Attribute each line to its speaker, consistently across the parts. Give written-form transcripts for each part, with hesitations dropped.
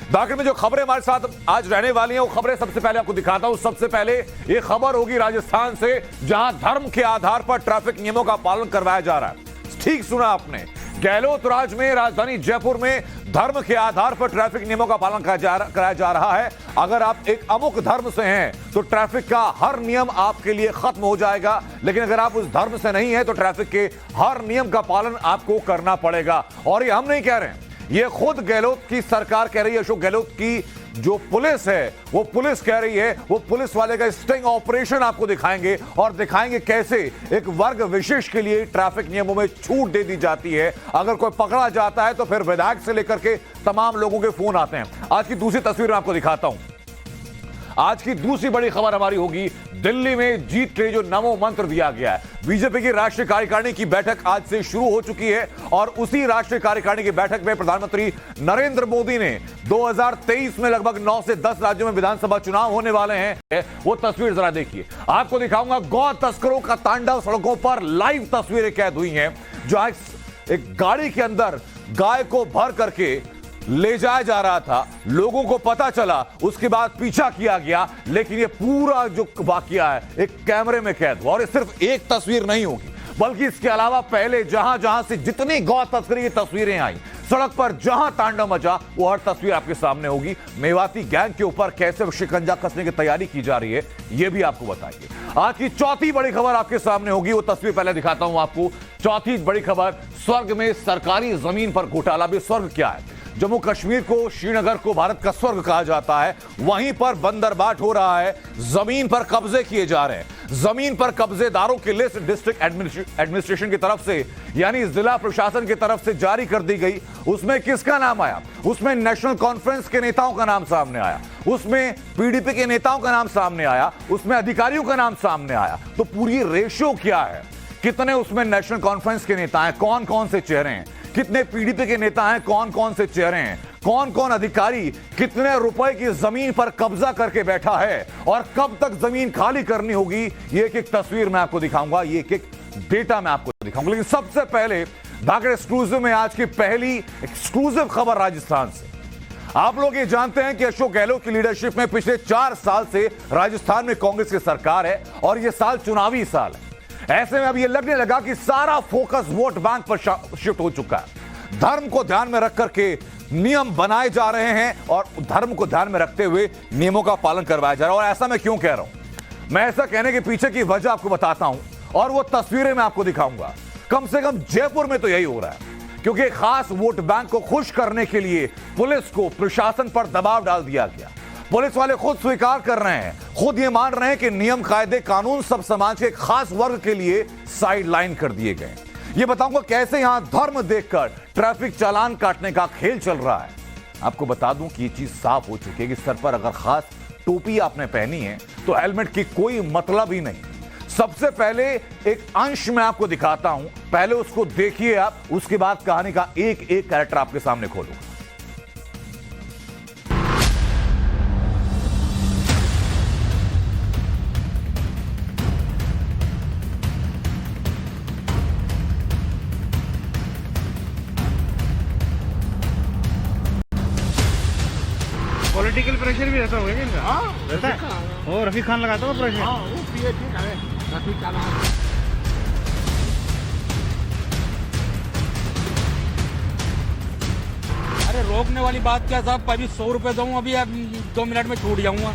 Speaker 1: दाखिल में जो खबरें हमारे साथ आज रहने वाली हैं वो खबरें सबसे पहले आपको दिखाता हूं। सबसे पहले ये खबर होगी राजस्थान से, जहां धर्म के आधार पर ट्रैफिक नियमों का पालन करवाया जा रहा है। ठीक सुना आपने, गहलोत राज में राजधानी जयपुर में धर्म के आधार पर ट्रैफिक नियमों का पालन कराया जा रहा है। अगर आप एक अमुक धर्म से हैं तो ट्रैफिक का हर नियम आपके लिए खत्म हो जाएगा, लेकिन अगर आप उस धर्म से नहीं हैं तो ट्रैफिक के हर नियम का पालन आपको करना पड़ेगा। और ये हम नहीं कह रहे हैं, ये खुद गहलोत की सरकार कह रही है। अशोक गहलोत की जो पुलिस है वो पुलिस कह रही है। वो पुलिस वाले का स्टिंग ऑपरेशन आपको दिखाएंगे और दिखाएंगे कैसे एक वर्ग विशेष के लिए ट्रैफिक नियमों में छूट दे दी जाती है। अगर कोई पकड़ा जाता है तो फिर विधायक से लेकर के तमाम लोगों के फोन आते हैं। आज की दूसरी तस्वीर मैं आपको दिखाता हूं। आज की दूसरी बड़ी खबर हमारी होगी, दिल्ली में जीत के लिए जो नमो मंत्र दिया गया है। बीजेपी की राष्ट्रीय कार्यकारिणी की बैठक आज से शुरू हो चुकी है और उसी राष्ट्रीय कार्यकारिणी की बैठक में प्रधानमंत्री नरेंद्र मोदी ने 2023 में लगभग 9 से 10 राज्यों में विधानसभा चुनाव होने वाले हैं। वो तस्वीर जरा देखिए, आपको दिखाऊंगा। गौ तस्करों का तांडव सड़कों पर, लाइव तस्वीरें कैद हुई हैं, जहां एक गाड़ी के अंदर गाय को भर करके ले जाया जा रहा था। लोगों को पता चला, उसके बाद पीछा किया गया, लेकिन ये पूरा जो वाकया है एक कैमरे में कैद हुआ। और ये सिर्फ एक तस्वीर नहीं होगी, बल्कि इसके अलावा पहले जहां जहां से जितनी गौ तस्करी की तस्वीरें आई, सड़क पर जहां तांडव मचा, वो हर तस्वीर आपके सामने होगी। मेवाती गैंग के ऊपर कैसे शिकंजा कसने की तैयारी की जा रही है, ये भी आपको बताएंगे। आज की चौथी बड़ी खबर आपके सामने होगी, वो तस्वीर पहले दिखाता हूं आपको। चौथी बड़ी खबर, स्वर्ग में सरकारी जमीन पर घोटाला। भी स्वर्ग क्या है? जम्मू कश्मीर को, श्रीनगर को भारत का स्वर्ग कहा जाता है। वहीं पर बंदरबाट हो रहा है, जमीन पर कब्जे किए जा रहे हैं। जमीन पर कब्जेदारों की लिस्ट डिस्ट्रिक्ट एडमिनिस्ट्रेशन की तरफ से, यानी जिला प्रशासन की तरफ से जारी कर दी गई। उसमें किसका नाम आया? उसमें नेशनल कॉन्फ्रेंस के नेताओं का नाम सामने आया, उसमें पीडीपी के नेताओं का नाम सामने आया, उसमें अधिकारियों का नाम सामने आया। तो पूरी रेशियो क्या है? कितने उसमें नेशनल कॉन्फ्रेंस के नेता हैं, कौन कौन से चेहरे हैं, कितने पीडीपी के नेता हैं, कौन कौन से चेहरे हैं, कौन कौन अधिकारी कितने रुपए की जमीन पर कब्जा करके बैठा है और कब तक जमीन खाली करनी होगी, ये एक एक तस्वीर मैं आपको दिखाऊंगा, ये एक एक डेटा मैं आपको दिखाऊंगा। लेकिन सबसे पहले धाकड़ एक्सक्लूसिव में आज की पहली एक्सक्लूसिव खबर राजस्थान से। आप लोग ये जानते हैं कि अशोक गहलोत की लीडरशिप में पिछले 4 साल से राजस्थान में कांग्रेस की सरकार है और यह साल चुनावी साल है। ऐसे में अब यह लगने लगा कि सारा फोकस वोट बैंक पर शिफ्ट हो चुका है। धर्म को ध्यान में रख करके नियम बनाए जा रहे हैं और धर्म को ध्यान में रखते हुए नियमों का पालन करवाया जा रहा है। और ऐसा मैं क्यों कह रहा हूं? मैं ऐसा कहने के पीछे की वजह आपको बताता हूं और वो तस्वीरें मैं आपको दिखाऊंगा। कम से कम जयपुर में तो यही हो रहा है, क्योंकि एक खास वोट बैंक को खुश करने के लिए पुलिस को, प्रशासन पर दबाव डाल दिया गया। पुलिस वाले खुद स्वीकार कर रहे हैं, खुद ये मान रहे हैं कि नियम, कायदे, कानून सब समाज के एक खास वर्ग के लिए साइड लाइन कर दिए गए। ये बताऊंगा कैसे यहां धर्म देखकर ट्रैफिक चालान काटने का खेल चल रहा है। आपको बता दूं कि ये चीज साफ हो चुकी है कि सर पर अगर खास टोपी आपने पहनी है तो हेलमेट की कोई मतलब ही नहीं। सबसे पहले एक अंश मैं आपको दिखाता हूं, पहले उसको देखिए आप, उसके बाद कहानी का एक एक कैरेक्टर आपके सामने खोलूंगा।
Speaker 2: पॉलिटिकल प्रेशर भी रहता होगा क्या इनका?
Speaker 3: हाँ,
Speaker 2: रहता है। और रफीक खान लगाता होगा प्रेशर?
Speaker 3: हाँ, वो पिए ठीक है, रफीक का नाम।
Speaker 4: अरे रोकने वाली बात क्या साहब, अभी 100 रुपए दूँ, अभी 2 मिनट में छूट जाऊंगा।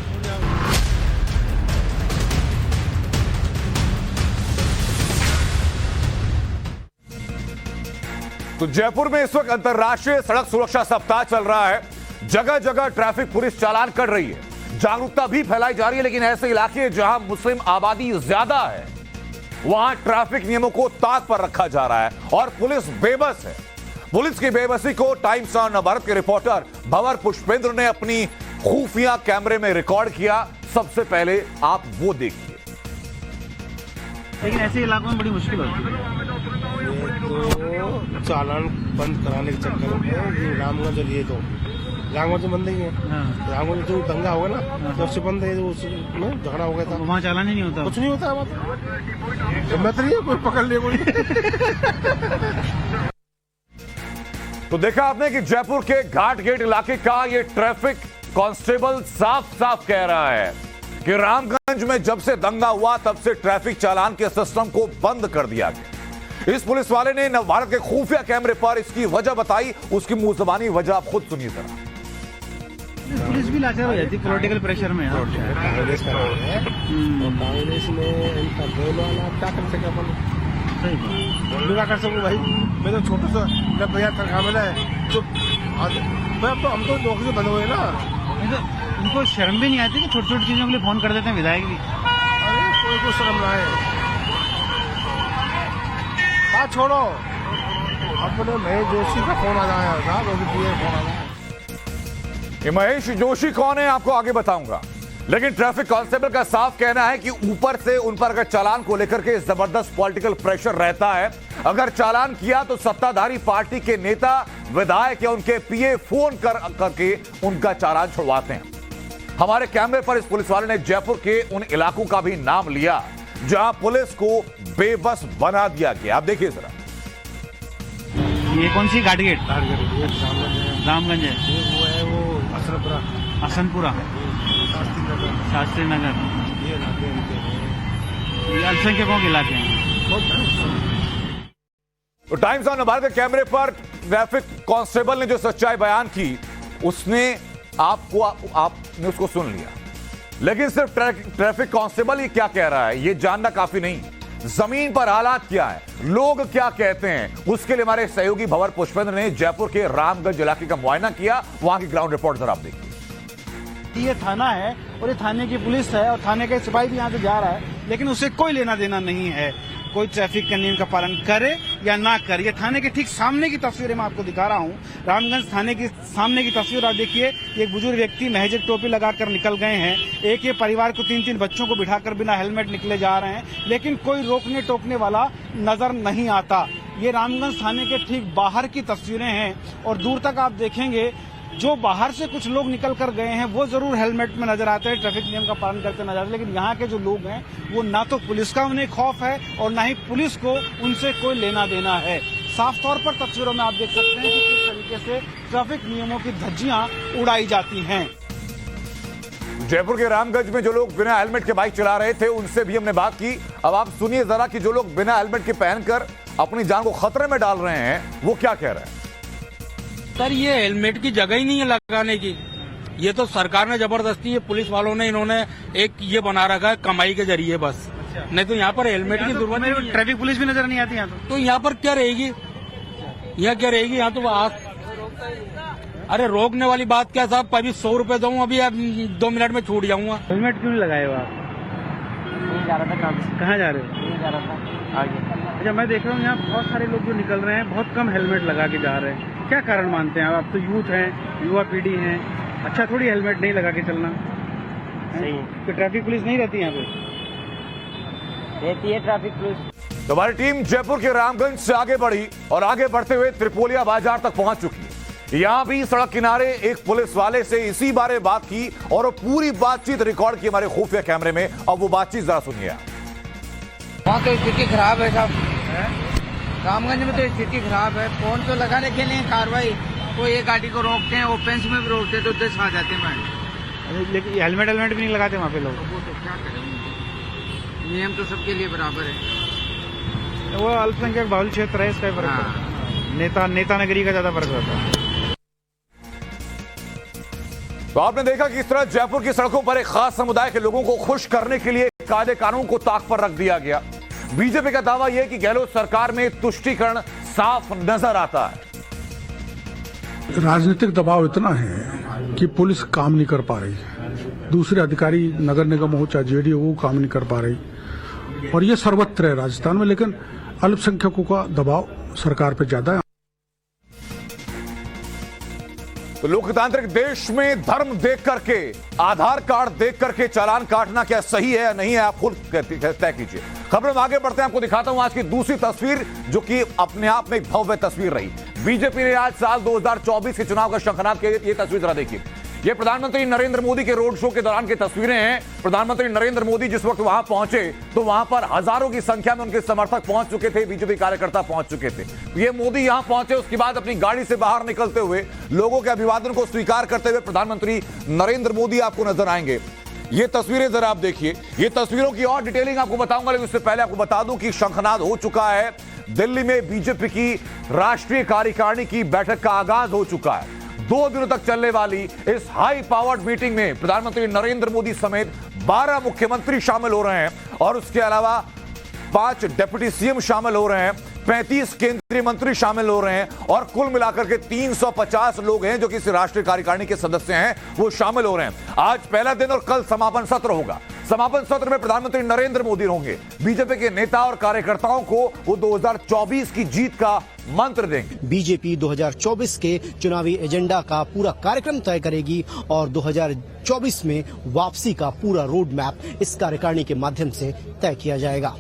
Speaker 1: तो जयपुर में इस वक्त अंतर्राष्ट्रीय सड़क सुरक्षा सप्ताह चल रहा है। जगह जगह ट्रैफिक पुलिस चालान कर रही है, जागरूकता भी फैलाई जा रही है। लेकिन ऐसे इलाके जहां मुस्लिम आबादी ज्यादा है, वहां ट्रैफिक नियमों को ताक पर रखा जा रहा है और पुलिस बेबस है। पुलिस की बेबसी को टाइम्स ऑफ नवभारत के रिपोर्टर भंवर पुष्पेंद्र ने अपनी खुफिया कैमरे में रिकॉर्ड किया। सबसे पहले आप वो देखिए।
Speaker 2: लेकिन ऐसे इलाकों में बड़ी मुश्किल होती है।
Speaker 3: तो चालान बंद कराने के चक्कर में ये रामगंज और ये तो रामगंज बंद ही है।
Speaker 2: हाँ।
Speaker 3: रामगंज जो दंगा होगा ना, तब से बंद है, उसमें झगड़ा हो गया था।
Speaker 2: वहाँ चालान ही नहीं होता?
Speaker 3: कुछ नहीं होता। मैं तो नहीं, कोई पकड़ ले कोई।
Speaker 1: तो देखा आपने कि जयपुर के घाट गेट इलाके का ये ट्रैफिक कांस्टेबल साफ साफ कह रहा है कि रामगंज में जब से दंगा हुआ तब से ट्रैफिक चालान के सिस्टम को बंद कर दिया गया। इस पुलिस वाले ने नवभारत के खुफिया कैमरे पर इसकी वजह बताई। उसकी मुंह जुबानी वजह आप खुद सुनिए जरा।
Speaker 2: पुलिस भी लाचार हो जाती पॉलिटिकल प्रेशर में।
Speaker 3: कांग्रेस का नाम है और कांग्रेस में इनका बोलवाना क्या कर सके अपन क्या कर सकूँ भाई। मैं तो छोटा सा जब भैया तनख्वाह मिला है तो अब तो हम तो नौकरी से बंद हुए ना।
Speaker 2: उनको शर्म भी नहीं आती कि छोटी छोटी चीजों के लिए फोन कर देते हैं विधायक भी।
Speaker 3: अरे कोई को शर्म ना है। बात छोड़ो अपने महेश जोशी का फोन आ जाया था फोन आ जाए।
Speaker 1: ये महेश जोशी कौन है आपको आगे बताऊंगा, लेकिन ट्रैफिक कांस्टेबल का साफ कहना है कि ऊपर से उन पर अगर चालान को लेकर के जबरदस्त पॉलिटिकल प्रेशर रहता है। अगर चालान किया तो सत्ताधारी पार्टी के नेता, विधायक या उनके पीए फोन करके उनका चालान छुड़वाते हैं। हमारे कैमरे पर इस पुलिस वाले ने जयपुर के उन इलाकों का भी नाम लिया जहां पुलिस को बेबस बना दिया गया। आप देखिए जरा।
Speaker 2: ये कौन सी घाट गेट? रामगंज है।
Speaker 3: वो है वो
Speaker 2: हसनपुरा, शास्त्री नगर,
Speaker 3: ये इलाके इनके हैं।
Speaker 2: ये अल्पसंख्यकों के इलाके हैं।
Speaker 1: तो टाइम्स ऑफ नवभारत के कैमरे पर ट्रैफिक कांस्टेबल ने जो सच्चाई बयान की उसने आपने उसको सुन लिया, लेकिन सिर्फ ट्रैफिक कांस्टेबल ये क्या कह रहा है ये जानना काफी नहीं। जमीन पर हालात क्या है, लोग क्या कहते हैं, उसके लिए हमारे सहयोगी भंवर पुष्पेंद्र ने जयपुर के रामगंज इलाके का मुआयना किया। वहां की ग्राउंड रिपोर्ट जरा आप देखिए।
Speaker 2: ये थाना है और ये थाने की पुलिस है और थाने का सिपाही भी यहाँ से जा रहा है, लेकिन उससे कोई लेना देना नहीं है। कोई ट्रैफिक के नियम का पालन करे या ना करे। ये थाने के ठीक सामने की तस्वीरें मैं आपको दिखा रहा हूँ। रामगंज थाने की सामने की तस्वीर आप देखिए। एक बुजुर्ग व्यक्ति महज एक टोपी लगाकर निकल गए हैं। एक ये परिवार को 3-3 बच्चों को बिठाकर बिना हेलमेट निकले जा रहे हैं, लेकिन कोई रोकने टोकने वाला नजर नहीं आता। ये रामगंज थाने के ठीक बाहर की तस्वीरें हैं और दूर तक आप देखेंगे जो बाहर से कुछ लोग निकल कर गए हैं वो जरूर हेलमेट में नजर आते हैं, ट्रैफिक नियम का पालन करते नजर आते हैं, लेकिन यहाँ के जो लोग हैं वो ना तो पुलिस का उन्हें खौफ है और ना ही पुलिस को उनसे कोई लेना देना है। साफ तौर पर तस्वीरों में आप देख सकते हैं कि किस तरीके से ट्रैफिक नियमों की धज्जियां उड़ाई जाती हैं।
Speaker 1: जयपुर के रामगंज में जो लोग बिना हेलमेट के बाइक चला रहे थे उनसे भी हमने बात की। अब आप सुनिए जरा कि जो लोग बिना हेलमेट के पहनकर अपनी जान को खतरे में डाल रहे हैं वो क्या कह रहे हैं।
Speaker 4: सर ये हेलमेट की जगह ही नहीं है लगाने की। ये तो सरकार ने जबरदस्ती, ये पुलिस वालों ने इन्होंने एक ये बना रखा है कमाई के जरिए बस। नहीं तो यहाँ पर हेलमेट की जरूरत नहीं है।
Speaker 2: ट्रैफिक पुलिस भी नजर नहीं आती यहाँ
Speaker 4: तो यहाँ पर क्या रहेगी, यहाँ क्या रहेगी। यहाँ तो अरे रोकने वाली बात क्या साहब, अभी 100 रुपए दूँ, अभी 2 मिनट में छूट जाऊंगा।
Speaker 2: हेलमेट क्यों नहीं लगाए हो आप?
Speaker 5: नहीं जा रहा था काम से।
Speaker 2: कहाँ जा रहे हो?
Speaker 5: नहीं जा रहा था आगे।
Speaker 2: अच्छा, मैं देख रहा हूँ यहाँ बहुत सारे लोग जो निकल रहे हैं बहुत कम हेलमेट लगा के जा रहे हैं। क्या कारण मानते हैं आप? तो यूथ हैं, युवा पीढ़ी है, अच्छा थोड़ी हेलमेट नहीं लगा के चलना
Speaker 5: सही है।
Speaker 2: तो ट्रैफिक पुलिस नहीं रहती यहाँ पे?
Speaker 5: रहती है ट्रैफिक पुलिस।
Speaker 1: तो हमारी टीम जयपुर के रामगंज से आगे बढ़ी और आगे बढ़ते हुए त्रिपोलिया बाजार तक पहुंच चुकी है। यहां भी सड़क किनारे एक पुलिस वाले से इसी बारे बात की और पूरी बातचीत रिकॉर्ड की हमारे खुफिया कैमरे में। अब वो बातचीत जरा सुनिए।
Speaker 6: वहाँ तो स्थिति खराब है साहब। रामगंज में तो स्थिति खराब है। फोन तो लगाने के लिए कार्रवाई, वो एक गाड़ी को रोकते हैं, ओपेंस में भी रोकते हैं तो 10 आ जाते हैं।
Speaker 2: लेकिन हेलमेट भी नहीं लगाते वहाँ पे लोग।
Speaker 6: वो तो क्या करें, नियम तो सबके लिए बराबर है।
Speaker 2: वो अल्पसंख्यक बाहुल क्षेत्र है, इसका फर्क है। नेता नगरी का ज्यादा फर्क होता है।
Speaker 1: तो आपने देखा कि इस तरह जयपुर की सड़कों पर एक खास समुदाय के लोगों को खुश करने के लिए कायदे कानून को ताक पर रख दिया गया। बीजेपी का दावा यह कि गहलोत सरकार में तुष्टीकरण साफ नजर आता है।
Speaker 7: राजनीतिक दबाव इतना है कि पुलिस काम नहीं कर पा रही, दूसरे अधिकारी नगर निगम हो चाहे जेडीओ वो काम नहीं कर पा रही, और ये सर्वत्र है राजस्थान में। लेकिन अल्पसंख्यकों का दबाव सरकार पे ज्यादा है।
Speaker 1: तो लोकतांत्रिक देश में धर्म देख करके, आधार कार्ड देख करके चालान काटना क्या सही है या नहीं है, आप खुद तय कीजिए। खबरों में आगे बढ़ते हैं, आपको दिखाता हूं आज की दूसरी तस्वीर जो कि अपने आप में एक भव्य तस्वीर रही। बीजेपी ने आज साल 2024 के चुनाव का शंखनाद किया। ये तस्वीर जरा देखिए। ये प्रधानमंत्री नरेंद्र मोदी के रोड शो के दौरान की तस्वीरें हैं। प्रधानमंत्री नरेंद्र मोदी जिस वक्त वहां पहुंचे तो वहां पर हजारों की संख्या में उनके समर्थक पहुंच चुके थे, बीजेपी कार्यकर्ता पहुंच चुके थे। ये मोदी यहां पहुंचे, उसके बाद अपनी गाड़ी से बाहर निकलते हुए लोगों के अभिवादन को स्वीकार करते हुए प्रधानमंत्री नरेंद्र मोदी आपको नजर आएंगे। ये तस्वीरें जरा आप देखिए। ये तस्वीरों की और डिटेलिंग आपको बताऊंगा, लेकिन उससे पहले आपको बता दूं कि शंखनाद हो चुका है। दिल्ली में बीजेपी की राष्ट्रीय कार्यकारिणी की बैठक का आगाज हो चुका है। 2 दिनों तक चलने वाली इस हाई पावर्ड मीटिंग में प्रधानमंत्री नरेंद्र मोदी समेत 12 मुख्यमंत्री शामिल हो रहे हैं और उसके अलावा 5 डिप्टी सीएम शामिल हो रहे हैं, 35 केंद्रीय मंत्री शामिल हो रहे हैं और कुल मिलाकर के 350 लोग हैं जो कि इस राष्ट्रीय कार्यकारिणी के सदस्य हैं, वो शामिल हो रहे हैं। आज पहला दिन और कल समापन सत्र होगा। समापन सत्र में प्रधानमंत्री नरेंद्र मोदी होंगे। बीजेपी के नेता और कार्यकर्ताओं को वो 2024 की जीत का मंत्र देंगे।
Speaker 8: बीजेपी 2024 के चुनावी एजेंडा का पूरा कार्यक्रम तय करेगी और 2024 में वापसी का पूरा रोड मैप इस कार्यकारिणी के माध्यम से तय किया जाएगा।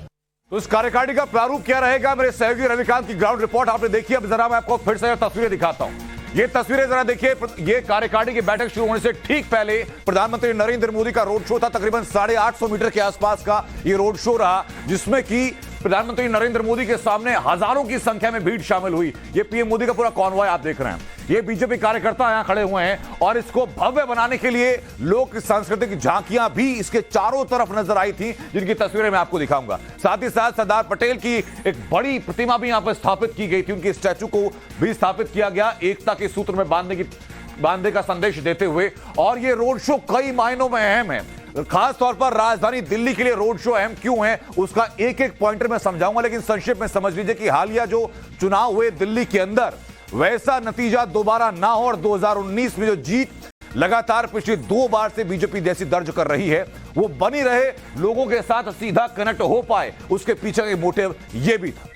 Speaker 1: तो इस कार्यकारिणी का प्रारूप क्या रहेगा, मेरे सहयोगी रविकांत की ग्राउंड रिपोर्ट आपने देखी। अब जरा मैं आपको फिर से तस्वीरें दिखाता हूं। ये तस्वीरें जरा देखिए। ये कार्यकारिणी की बैठक शुरू होने से ठीक पहले प्रधानमंत्री नरेंद्र मोदी का रोड शो था। तकरीबन 850 मीटर के आसपास का ये रोड शो रहा, जिसमें कि प्रधानमंत्री नरेंद्र मोदी के सामने हजारों की संख्या में भीड़ शामिल हुई। ये पीएम मोदी का पूरा कॉन्वॉय आप देख रहे हैं। ये बीजेपी कार्यकर्ता यहां खड़े हुए हैं और इसको भव्य बनाने के लिए लोक सांस्कृतिक झांकियां भी इसके चारों तरफ नजर आई थी, जिनकी तस्वीरें मैं आपको दिखाऊंगा। साथ ही साथ सरदार पटेल की एक बड़ी प्रतिमा भी यहां पर स्थापित की गई थी। उनकी स्टैचू को भी स्थापित किया गया, एकता के सूत्र में बांधने का संदेश देते हुए। और ये रोड शो कई मायनों में अहम है। खास तौर पर राजधानी दिल्ली के लिए रोड शो अहम क्यों है, उसका एक एक पॉइंटर मैं समझाऊंगा, लेकिन संक्षेप में समझ लीजिए कि हालिया जो चुनाव हुए दिल्ली के अंदर, वैसा नतीजा दोबारा ना हो और 2019 में जो जीत लगातार पिछले 2 बार से बीजेपी जैसी दर्ज कर रही है, वो बनी रहे, लोगों के साथ सीधा कनेक्ट हो पाए, उसके पीछे का मोटिव ये भी था।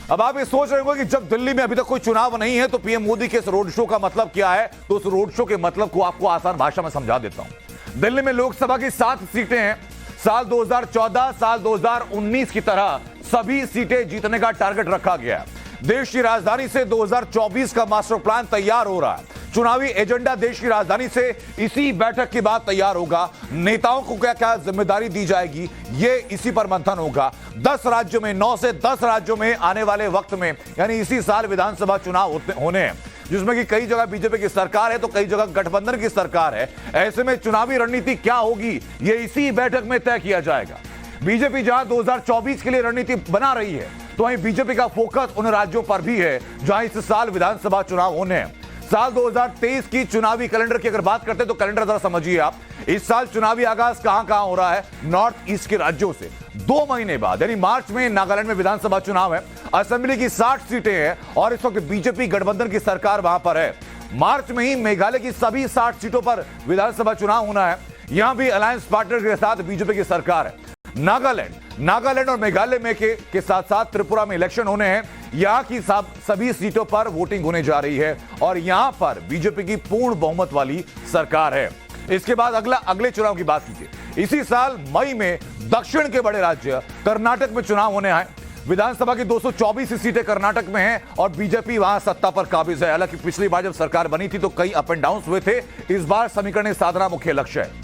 Speaker 1: अब आप ये सोच रहे होंगे कि जब दिल्ली में अभी तक कोई चुनाव नहीं है तो पीएम मोदी के इस रोड शो का मतलब क्या है, तो उस रोड शो के मतलब को आपको आसान भाषा में समझा देता हूं। दिल्ली में लोकसभा की 7 सीटें हैं। साल 2014, साल 2019 की तरह सभी सीटें जीतने का टारगेट रखा गया है। देश की राजधानी से 2024 का मास्टर प्लान तैयार हो रहा है। चुनावी एजेंडा देश की राजधानी से इसी बैठक के बाद तैयार होगा। नेताओं को क्या क्या जिम्मेदारी दी जाएगी, ये इसी पर मंथन होगा। 10 राज्यों में, 9 से 10 राज्यों में आने वाले वक्त में, यानी इसी साल विधानसभा चुनाव होने हैं, जिसमें कि कई जगह बीजेपी की सरकार है तो कई जगह गठबंधन की सरकार है। ऐसे में चुनावी रणनीति क्या होगी, ये इसी बैठक में तय किया जाएगा। बीजेपी जहां 2024 के लिए रणनीति बना रही है, तो वहीं बीजेपी का फोकस उन राज्यों पर भी है जहां इस साल विधानसभा चुनाव होने हैं। साल 2023 की चुनावी कैलेंडर की अगर बात करते हैं तो कैलेंडर जरा समझिए आप। इस साल चुनावी आगाज कहां हो रहा है, नॉर्थ ईस्ट के राज्यों से। 2 महीने बाद यानी मार्च में नागालैंड में विधानसभा चुनाव है। असेंबली की 60 सीटें हैं और इस वक्त बीजेपी गठबंधन की सरकार वहां पर है। मार्च में ही मेघालय की सभी 60 सीटों पर विधानसभा चुनाव होना है। यहां भी अलायंस पार्टनर के साथ बीजेपी की सरकार है। नागालैंड और मेघालय में के साथ साथ त्रिपुरा में इलेक्शन होने हैं। यहां की सभी सीटों पर वोटिंग होने जा रही है और यहां पर बीजेपी की पूर्ण बहुमत वाली सरकार है। इसके बाद अगले चुनाव की बात कीजिए। इसी साल मई में दक्षिण के बड़े राज्य कर्नाटक में चुनाव होने हैं। विधानसभा की 224 सीटें कर्नाटक में हैं और बीजेपी वहां सत्ता पर काबिज है। हालांकि पिछली बार जब सरकार बनी थी तो कई अप एंड डाउन हुए थे। इस बार समीकरण साधना मुख्य लक्ष्य है।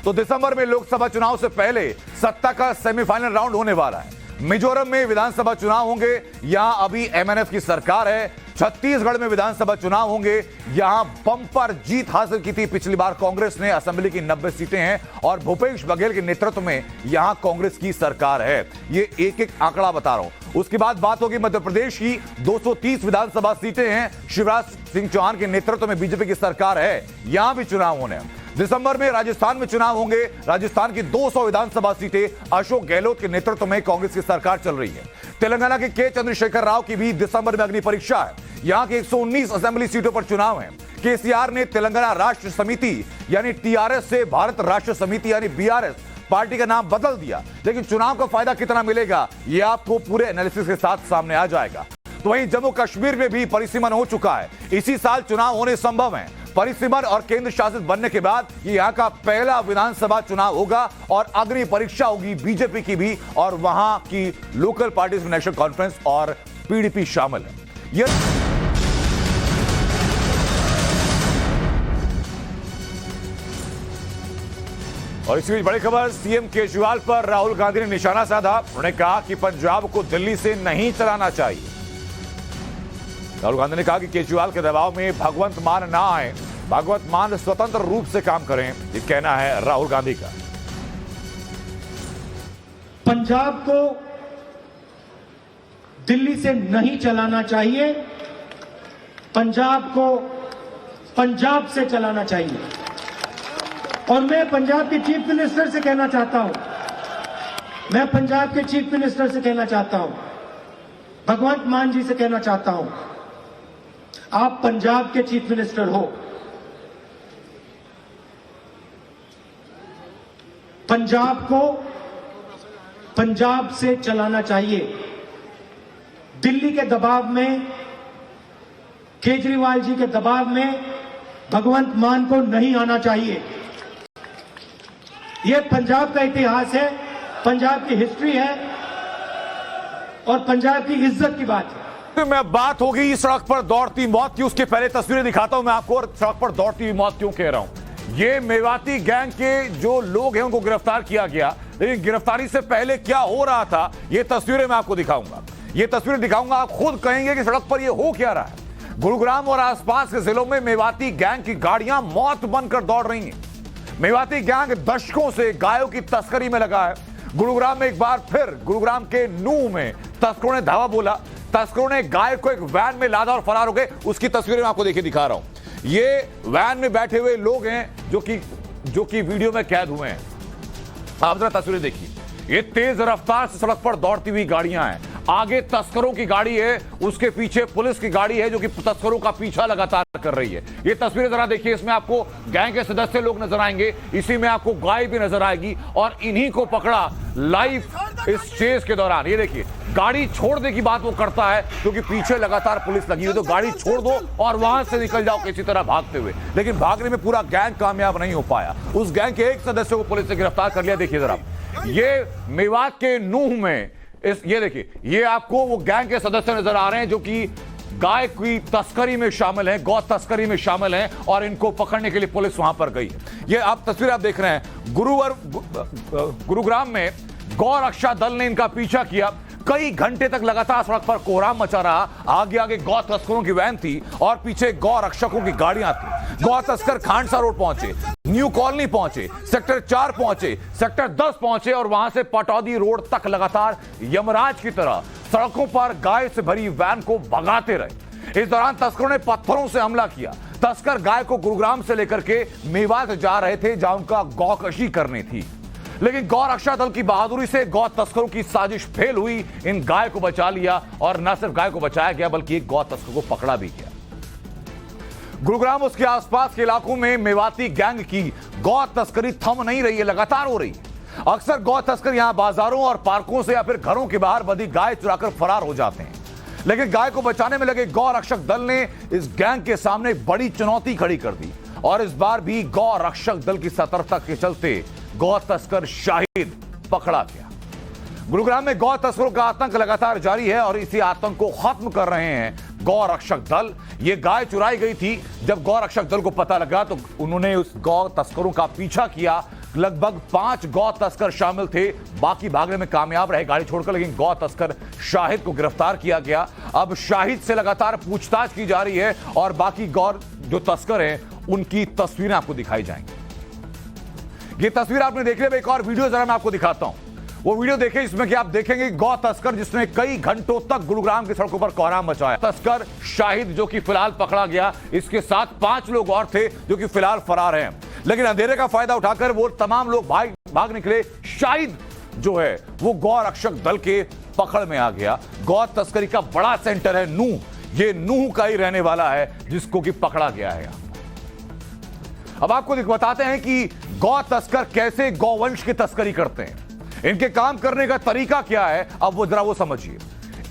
Speaker 1: तो दिसंबर में लोकसभा चुनाव से पहले सत्ता का सेमीफाइनल राउंड होने वाला है। मिजोरम में विधानसभा चुनाव होंगे, यहां अभी एमएनएफ की सरकार है। छत्तीसगढ़ में विधानसभा चुनाव होंगे, यहां बम्पर जीत हासिल की थी पिछली बार कांग्रेस ने। असेंबली की 90 सीटें हैं और भूपेश बघेल के नेतृत्व में यहां कांग्रेस की सरकार है। ये एक एक आंकड़ा बता रहा हूं। उसके बाद बात होगी मध्य प्रदेश की। 230 विधानसभा सीटें हैं। शिवराज सिंह चौहान के नेतृत्व में बीजेपी की सरकार है, यहां भी चुनाव होने हैं। दिसंबर में राजस्थान में चुनाव होंगे। राजस्थान की 200 विधानसभा सीटें अशोक गहलोत के नेतृत्व में कांग्रेस की सरकार चल रही है। तेलंगाना के चंद्रशेखर राव की भी दिसंबर में अग्नि परीक्षा है। यहां की 119 असेंबली सीटों पर चुनाव है। केसीआर ने तेलंगाना राष्ट्र समिति यानी टीआरएस से भारत राष्ट्र समिति यानी बीआरएस पार्टी का नाम बदल दिया, लेकिन चुनाव का फायदा कितना मिलेगा ये आपको पूरे एनालिसिस के साथ सामने आ जाएगा। तो वहीं जम्मू कश्मीर में भी परिसीमन हो चुका है। इसी साल चुनाव होने संभव है। परिसीमन और केंद्र शासित बनने के बाद ये यहां का पहला विधानसभा चुनाव होगा और अग्नि परीक्षा होगी बीजेपी की भी, और वहां की लोकल पार्टीज में नेशनल कॉन्फ्रेंस और पीडीपी शामिल है। और इसी बीच बड़ी खबर, सीएम केजरीवाल पर राहुल गांधी ने निशाना साधा। उन्होंने कहा कि पंजाब को दिल्ली से नहीं चलाना चाहिए। राहुल गांधी ने कहा कि केजरीवाल के दबाव में भगवंत मान ना आए, भगवंत मान स्वतंत्र रूप से काम करें, ये कहना है राहुल गांधी का।
Speaker 9: पंजाब को दिल्ली से नहीं चलाना चाहिए, पंजाब को पंजाब से चलाना चाहिए। और मैं पंजाब के चीफ मिनिस्टर से कहना चाहता हूं, मैं पंजाब के चीफ मिनिस्टर से कहना चाहता हूं, भगवंत मान जी से कहना चाहता हूं, आप पंजाब के चीफ मिनिस्टर हो, पंजाब को पंजाब से चलाना चाहिए। दिल्ली के दबाव में, केजरीवाल जी के दबाव में भगवंत मान को नहीं आना चाहिए। यह पंजाब का इतिहास है, पंजाब की हिस्ट्री है और पंजाब की इज्जत की बात है।
Speaker 1: मैं बात होगी सड़क पर दौड़ती मौत की, उसके पहले तस्वीरें दिखाता हूं मैं आपको। और सड़क पर दौड़ती हुई मौत क्यों कह रहा हूं, ये मेवाती गैंग के जो लोग हैं उनको गिरफ्तार किया गया, लेकिन गिरफ्तारी से पहले क्या हो रहा था ये तस्वीरें मैं आपको दिखाऊंगा। ये तस्वीरें दिखाऊंगा, आप खुद कहेंगे कि सड़क पर ये हो क्या रहा है। गुरुग्राम और आसपास के जिलों में मेवाती गैंग की गाड़ियां मौत बनकर दौड़ रही हैं। मेवाती गैंग दशकों से गायों की तस्करी में लगा है। गुरुग्राम में एक बार फिर, गुरुग्राम के नूह में तस्करों ने धावा बोला। तस्करों ने गाय को एक वैन में लादा और फरार हो गए। उसकी तस्वीरें मैं आपको देखिए दिखा रहा हूं। ये वैन में बैठे हुए लोग हैं जो कि वीडियो में कैद हुए हैं। आप जरा तस्वीरें देखिए। ये तेज रफ्तार से सड़क पर दौड़ती हुई गाड़ियां हैं। आगे तस्करों की गाड़ी है, उसके पीछे पुलिस की गाड़ी है जो कि तस्करों का पीछा लगातार कर रही है। ये तस्वीरें जरा देखिए, इसमें आपको गैंग के सदस्य लोग नजर आएंगे, इसी में आपको गाय भी नजर आएगी और इन्हीं को पकड़ा लाइव इस चेज के दौरान। ये देखिए, गाड़ी छोड़ने की बात वो करता है क्योंकि पीछे लगातार पुलिस लगी हुई, तो गाड़ी छोड़ दो और वहां से निकल जाओ किसी तरह भागते हुए। लेकिन भागने में पूरा गैंग कामयाब नहीं हो पाया। उस गैंग के एक सदस्य को पुलिस ने गिरफ्तार कर लिया। देखिए जरा, ये मेवात के नूह में ये देखिए, ये आपको वो गैंग के सदस्य नजर आ रहे हैं जो कि गाय की तस्करी में शामिल हैं, गौ तस्करी में शामिल हैं और इनको पकड़ने के लिए पुलिस वहां पर गई है। ये आप तस्वीर आप देख रहे हैं। गुरुग्राम में गौ रक्षा दल ने इनका पीछा किया। कई घंटे तक लगातार सड़क पर कोहराम मचा रहा। आगे आगे गौ तस्करों की वैन थी और पीछे गौ रक्षकों की गाड़ियां थी। गौ तस्कर खांडसा रोड पहुंचे, न्यू कॉलोनी पहुंचे, सेक्टर 4 पहुंचे, सेक्टर 10 पहुंचे और वहां से पटौदी रोड तक लगातार यमराज की तरह सड़कों पर गाय से भरी वैन को भगाते रहे। इस दौरान तस्करों ने पत्थरों से हमला किया। तस्कर गाय को गुरुग्राम से लेकर के मेवात जा रहे थे जहां उनका गौकशी करनी थी, लेकिन गौ रक्षा दल की बहादुरी से गौ तस्करों की साजिश फेल हुई। इन गाय को बचा लिया और न सिर्फ गाय को बचाया गया बल्कि एक गौ तस्कर को पकड़ा भी गया। गुरुग्राम उसके आसपास के इलाकों में मेवाती गैंग की गौ तस्करी थम नहीं रही है, लगातार हो रही है। अक्सर गौ तस्कर यहां बाजारों और पार्कों से या फिर घरों के बाहर बंधी गाय चुराकर फरार हो जाते हैं, लेकिन गाय को बचाने में लगे गौ रक्षक दल ने इस गैंग के सामने बड़ी चुनौती खड़ी कर दी और इस बार भी गौ रक्षक दल की सतर्कता के चलते गौ तस्कर शाहिद पकड़ा गया। गुरुग्राम में गौ तस्करों का आतंक लगातार जारी है और इसी आतंक को खत्म कर रहे हैं गौ रक्षक दल। ये गाय चुराई गई थी। जब गौ रक्षक दल को पता लगा तो उन्होंने उस गौ तस्करों का पीछा किया। लगभग 5 गौ तस्कर शामिल थे, बाकी भागने में कामयाब रहे गाड़ी छोड़कर, लेकिन गौ तस्कर शाहिद को गिरफ्तार किया गया। अब शाहिद से लगातार पूछताछ की जा रही है और बाकी गौ जो तस्कर हैं उनकी तस्वीरें आपको दिखाई जाएंगी। ये तस्वीर आपने देख लिया। एक और वीडियो जरा मैं आपको दिखाता हूं, वो वीडियो देखें। इसमें कि आप देखेंगे गौ तस्कर जिसने कई घंटों तक गुरुग्राम की सड़कों पर कोहराम मचाया। तस्कर शाहिद जो कि फिलहाल पकड़ा गया, इसके साथ 5 लोग और थे जो कि फिलहाल फरार हैं, लेकिन अंधेरे का फायदा उठाकर वो तमाम लोग भाग निकले। शाहिद जो है वो गौ रक्षक दल के पकड़ में आ गया। गौ तस्करी का बड़ा सेंटर है नूह, ये नूह का ही रहने वाला है जिसको कि पकड़ा गया है। अब आपको बताते हैं कि गौ तस्कर कैसे गौवंश की तस्करी करते हैं, इनके काम करने का तरीका क्या है। अब वो जरा वो समझिए।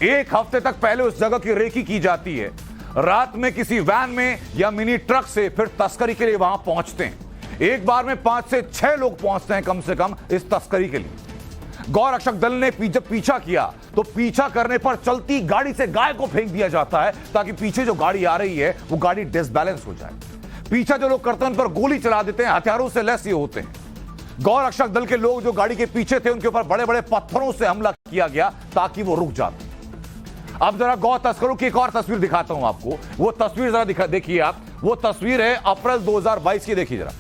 Speaker 1: 1 हफ्ते तक पहले उस जगह की रेकी की जाती है। रात में किसी वैन में या मिनी ट्रक से फिर तस्करी के लिए वहां पहुंचते हैं। एक बार में 5 से 6 लोग पहुंचते हैं कम से कम इस तस्करी के लिए। गौ रक्षक दल ने जब पीछा किया तो पीछा करने पर चलती गाड़ी से गाय को फेंक दिया जाता है ताकि पीछे जो गाड़ी आ रही है वो गाड़ी डिसबैलेंस हो जाए। पीछा जो लोग करते हैं उन पर गोली चला देते हैं, हथियारों से लैस ये होते हैं। गौ रक्षक दल के लोग जो गाड़ी के पीछे थे उनके ऊपर बड़े बड़े पत्थरों से हमला किया गया ताकि वो रुक जाते। अब जरा गौ तस्करों की एक और तस्वीर दिखाता हूं आपको। वो तस्वीर जरा देखिए आप। वो तस्वीर है अप्रैल 2022 की। देखिए जरा,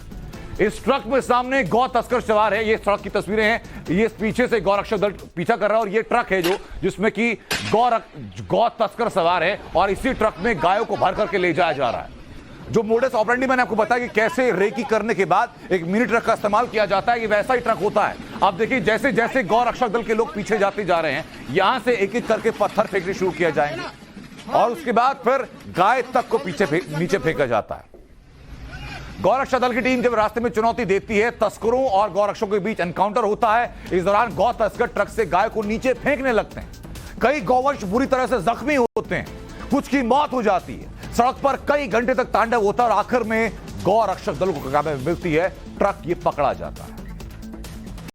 Speaker 1: इस ट्रक में सामने गौ तस्कर सवार है। ये सड़क की तस्वीरें हैं। ये पीछे से गौ रक्षक दल पीछा कर रहा है और ये ट्रक है जिसमें कि गौ तस्कर सवार है और इसी ट्रक में गायों को भर करके ले जाया जा रहा है। जो मोडस ऑपरेंडी मैंने आपको बताया कि कैसे रेकी करने के बाद एक मिनी ट्रक का इस्तेमाल किया जाता है, ये वैसा ही ट्रक होता है। आप देखिए जैसे जैसे गौ रक्षक दल के लोग पीछे जाते जा रहे हैं, यहां से एक एक करके पत्थर फेंकने शुरू किया जाएंगे और उसके बाद फिर गाय तक को नीचे फेंका जाता है। गौ रक्षक दल की टीम जब रास्ते में चुनौती देती है, तस्करों और गौ रक्षकों के बीच एनकाउंटर होता है। इस दौरान गौ तस्कर ट्रक से गाय को नीचे फेंकने लगते हैं। कई गौवंश बुरी तरह से जख्मी होते हैं, कुछ की मौत हो जाती है। सड़क पर कई घंटे तक तांडव होता है और आखिर में गौ रक्षक दल को कामयाबी मिलती है, ट्रक ये पकड़ा जाता है।